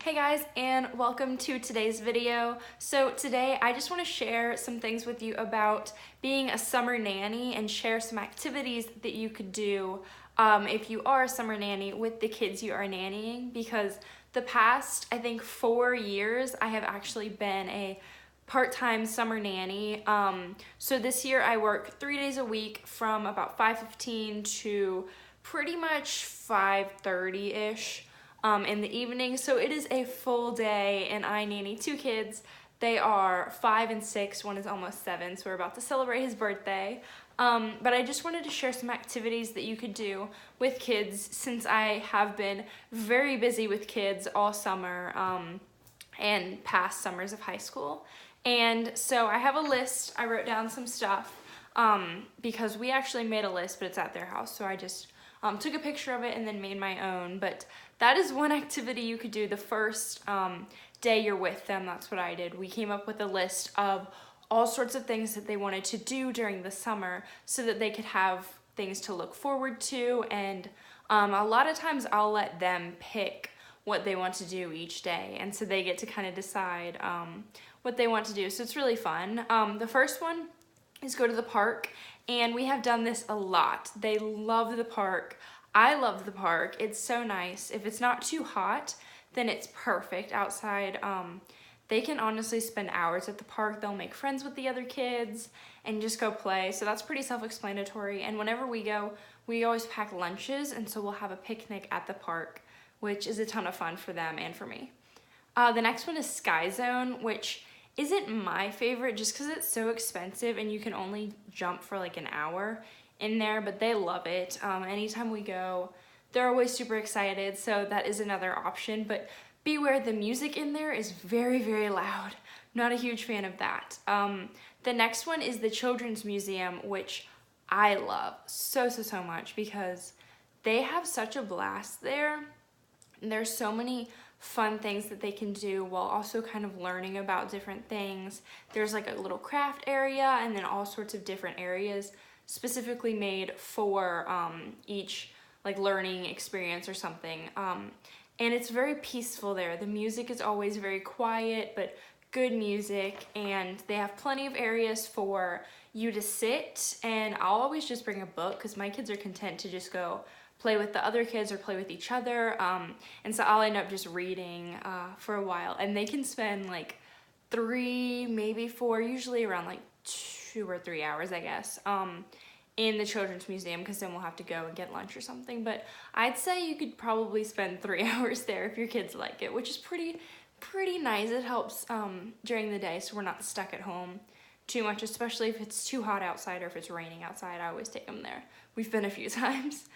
Hey guys, and welcome to today's video. So today I just want to share some things with you about being a summer nanny and share some activities that you could do if you are a summer nanny with the kids you are nannying, because the past, I think 4 years, I have actually been a part-time summer nanny. So this year I work 3 days a week from about 5:15 to pretty much 5:30-ish. In the evening, so it is a full day, and I nanny 2 kids. They are 5 and 6, one is almost 7, so we're about to celebrate his birthday. But I just wanted to share some activities that you could do with kids, since I have been very busy with kids all summer and past summers of high school. And so I have a list. I wrote down some stuff because we actually made a list, but it's at their house, so I just took a picture of it and then made my own. But that is one activity you could do the first day you're with them. That's what I did. We came up with a list of all sorts of things that they wanted to do during the summer so that they could have things to look forward to. And a lot of times I'll let them pick what they want to do each day, and so they get to kind of decide what they want to do. So it's really fun. The first one is go to the park, and we have done this a lot. They love the park. I love the park. It's so nice. If it's not too hot, then it's perfect outside. They can honestly spend hours at the park. They'll make friends with the other kids and just go play. So that's pretty self-explanatory. And whenever we go, we always pack lunches, and so we'll have a picnic at the park, which is a ton of fun for them and for me. The next one is Sky Zone, which isn't my favorite just because it's so expensive and you can only jump for like an hour in there, but they love it. Anytime we go, they're always super excited, so that is another option. But beware, the music in there is very, very loud. Not a huge fan of that. The next one is the Children's Museum, which I love so much because they have such a blast there. There's so many fun things that they can do while also kind of learning about different things. There's like a little craft area and then all sorts of different areas specifically made for each like learning experience or something. And it's very peaceful there. The music is always very quiet, but good music, and they have plenty of areas for you to sit. And I'll always just bring a book because my kids are content to just go play with the other kids or play with each other. And so I'll end up just reading for a while, and they can spend like 3, maybe 4, usually around like 2 or 3 hours, I guess, in the Children's Museum, because then we'll have to go and get lunch or something. But I'd say you could probably spend 3 hours there if your kids like it, which is pretty nice. It helps during the day, so we're not stuck at home too much, especially if it's too hot outside or if it's raining outside. I always take them there. We've been a few times.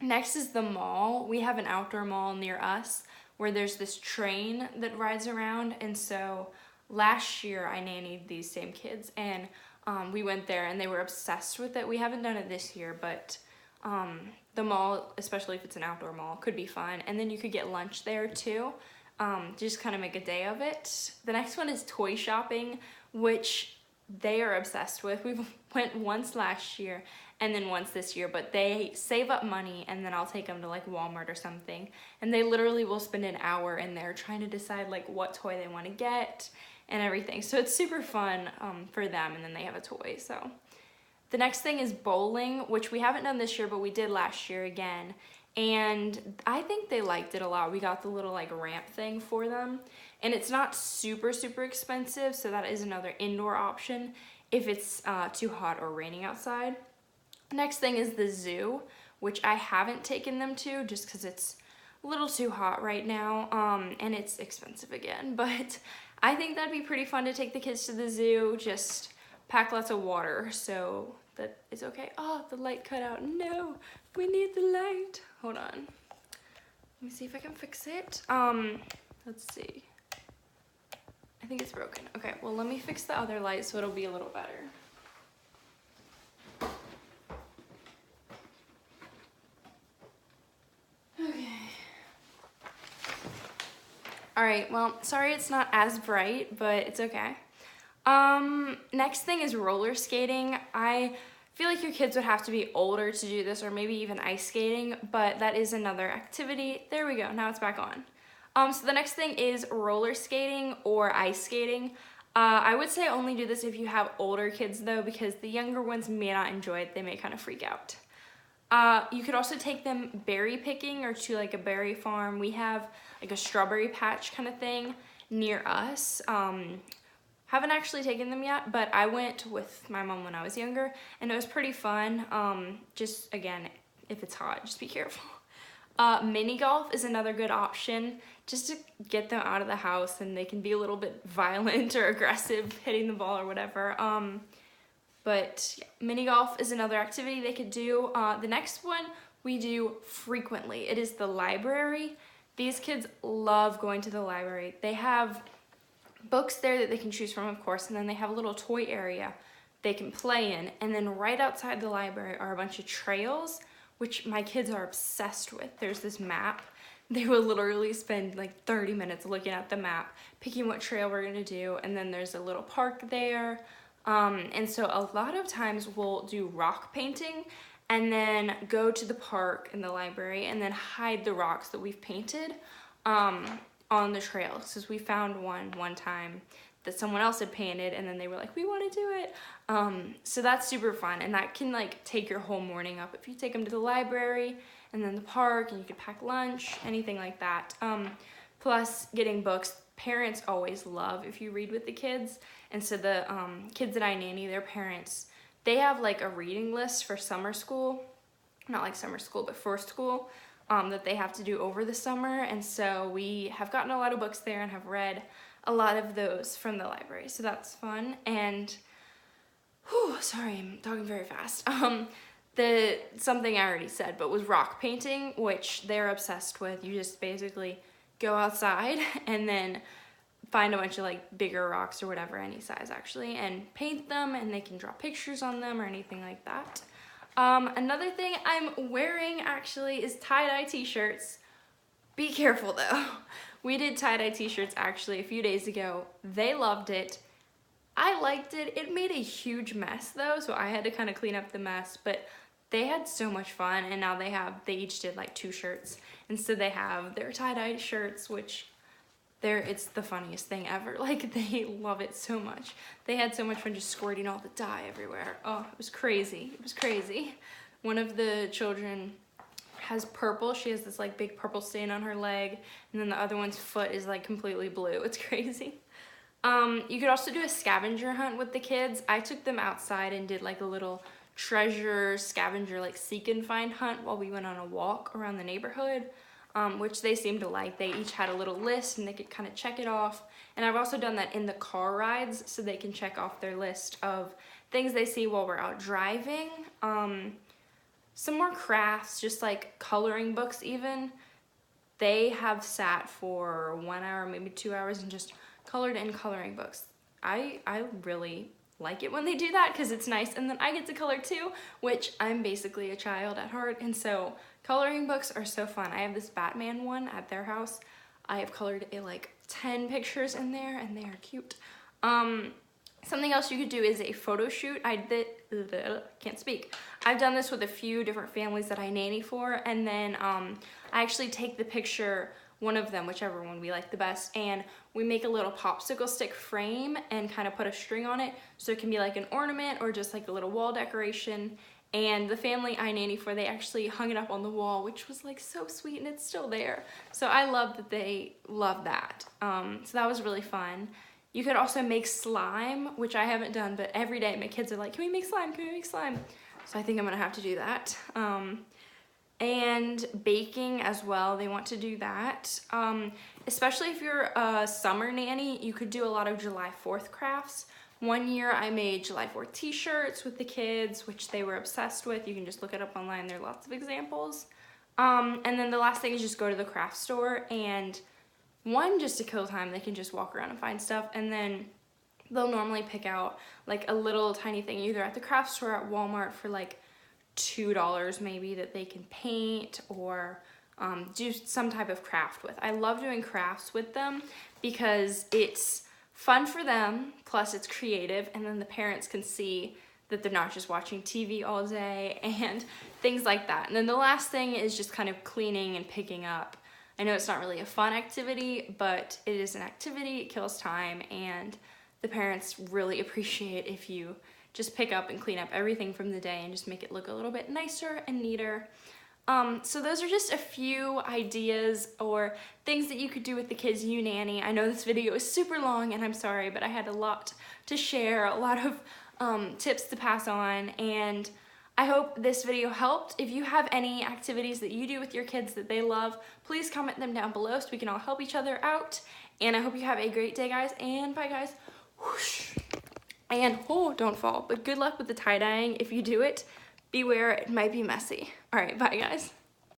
Next is the mall. We have an outdoor mall near us where there's this train that rides around, and so last year I nannied these same kids, and we went there and they were obsessed with it. We haven't done it this year, but the mall, especially if it's an outdoor mall, could be fun. And then you could get lunch there too. Just kind of make a day of it. The next one is toy shopping, which they are obsessed with. We went once last year and then once this year, but they save up money, and then I'll take them to like Walmart or something, and they literally will spend an hour in there trying to decide like what toy they want to get and everything. So it's super fun for them, and then they have a toy. So the next thing is bowling, which we haven't done this year, but we did last year again, and I think they liked it a lot. We got the little like ramp thing for them, and it's not super expensive, so that is another indoor option if it's too hot or raining outside. Next thing is the zoo, which I haven't taken them to just because it's a little too hot right now, and it's expensive again, but I think that'd be pretty fun to take the kids to the zoo. Just pack lots of water so that it's okay. Oh, the light cut out. No, we need the light. Hold on. Let me see if I can fix it. Let's see. I think it's broken. Okay, well, let me fix the other light so it'll be a little better. All right, well, sorry it's not as bright, but it's okay. Next thing is roller skating. I feel like your kids would have to be older to do this, or maybe even ice skating, but that is another activity. There we go, now it's back on. So the next thing is roller skating or ice skating. I would say only do this if you have older kids though, because the younger ones may not enjoy it. They may kind of freak out. You could also take them berry picking or to like a berry farm. We have like a strawberry patch kind of thing near us. Haven't actually taken them yet, but I went with my mom when I was younger and it was pretty fun. Just again, if it's hot, just be careful. Mini golf is another good option just to get them out of the house, and they can be a little bit violent or aggressive hitting the ball or whatever. But yeah, mini golf is another activity they could do. The next one we do frequently. It is the library. These kids love going to the library. They have books there that they can choose from, of course, and then they have a little toy area they can play in. And then right outside the library are a bunch of trails, which my kids are obsessed with. There's this map. They will literally spend like 30 minutes looking at the map, picking what trail we're gonna do, and then there's a little park there. And so a lot of times we'll do rock painting and then go to the park in the library and then hide the rocks that we've painted on the trails. Because we found one time that someone else had painted and then they were like, we want to do it. So that's super fun, and that can like take your whole morning up if you take them to the library and then the park, and you could pack lunch, anything like that. Plus getting books. Parents always love if you read with the kids, and so the kids that I nanny, their parents, they have like a reading list for summer school, not like summer school, but for school, that they have to do over the summer, and so we have gotten a lot of books there and have read a lot of those from the library, so that's fun. And sorry, I'm talking very fast. Something I already said, but was rock painting, which they're obsessed with. You just basically go outside and then find a bunch of like bigger rocks or whatever, any size actually, and paint them, and they can draw pictures on them or anything like that. Another thing I'm wearing actually is tie-dye t-shirts. Be careful though. We did tie-dye t-shirts actually a few days ago. They loved it. I liked it. It made a huge mess though, so I had to kind of clean up the mess, but they had so much fun, and now they each did like 2 shirts, and so they have their tie-dye shirts, which it's the funniest thing ever. Like, they love it so much. They had so much fun just squirting all the dye everywhere. Oh, it was crazy. It was crazy. One of the children has purple. She has this like big purple stain on her leg, and then the other one's foot is like completely blue. It's crazy. You could also do a scavenger hunt with the kids. I took them outside and did like a little treasure scavenger, like seek and find hunt while we went on a walk around the neighborhood, which they seemed to like. They each had a little list and they could kind of check it off. And I've also done that in the car rides, so they can check off their list of things they see while we're out driving. Some more crafts, just like coloring books even. They have sat for 1 hour, maybe 2 hours, and just colored in coloring books. I really like it when they do that because it's nice, and then I get to color too, which I'm basically a child at heart, and so coloring books are so fun. I have this Batman one at their house. I have colored like 10 pictures in there, and they are cute. Something else you could do is a photo shoot. Can't speak. I've done this with a few different families that I nanny for, and then I actually take the picture, one of them, whichever one we like the best, and we make a little popsicle stick frame and kind of put a string on it so it can be like an ornament or just like a little wall decoration. And the family I nanny for, they actually hung it up on the wall, which was like so sweet, and it's still there. So I love that they love that. So that was really fun. You could also make slime, which I haven't done, but every day my kids are like, can we make slime? Can we make slime? So I think I'm gonna have to do that. And baking as well, they want to do that. Especially if you're a summer nanny, you could do a lot of July 4th crafts. One year I made July 4th t-shirts with the kids, which they were obsessed with. You can just look it up online, there are lots of examples. And then the last thing is just go to the craft store, and just to kill time, they can just walk around and find stuff, and then they'll normally pick out like a little tiny thing either at the craft store at Walmart for like $2 maybe that they can paint or do some type of craft with. I love doing crafts with them because it's fun for them, plus it's creative, and then the parents can see that they're not just watching TV all day and things like that. And then the last thing is just kind of cleaning and picking up I know it's not really a fun activity, but it is an activity, it kills time, and the parents really appreciate if you just pick up and clean up everything from the day and just make it look a little bit nicer and neater. So those are just a few ideas or things that you could do with the kids you nanny. I know this video is super long and I'm sorry, but I had a lot to share, a lot of tips to pass on, and I hope this video helped. If you have any activities that you do with your kids that they love, please comment them down below so we can all help each other out. And I hope you have a great day, guys, and bye, guys. Whoosh. And, oh, don't fall, but good luck with the tie-dyeing. If you do it, beware, it might be messy. All right, bye, guys.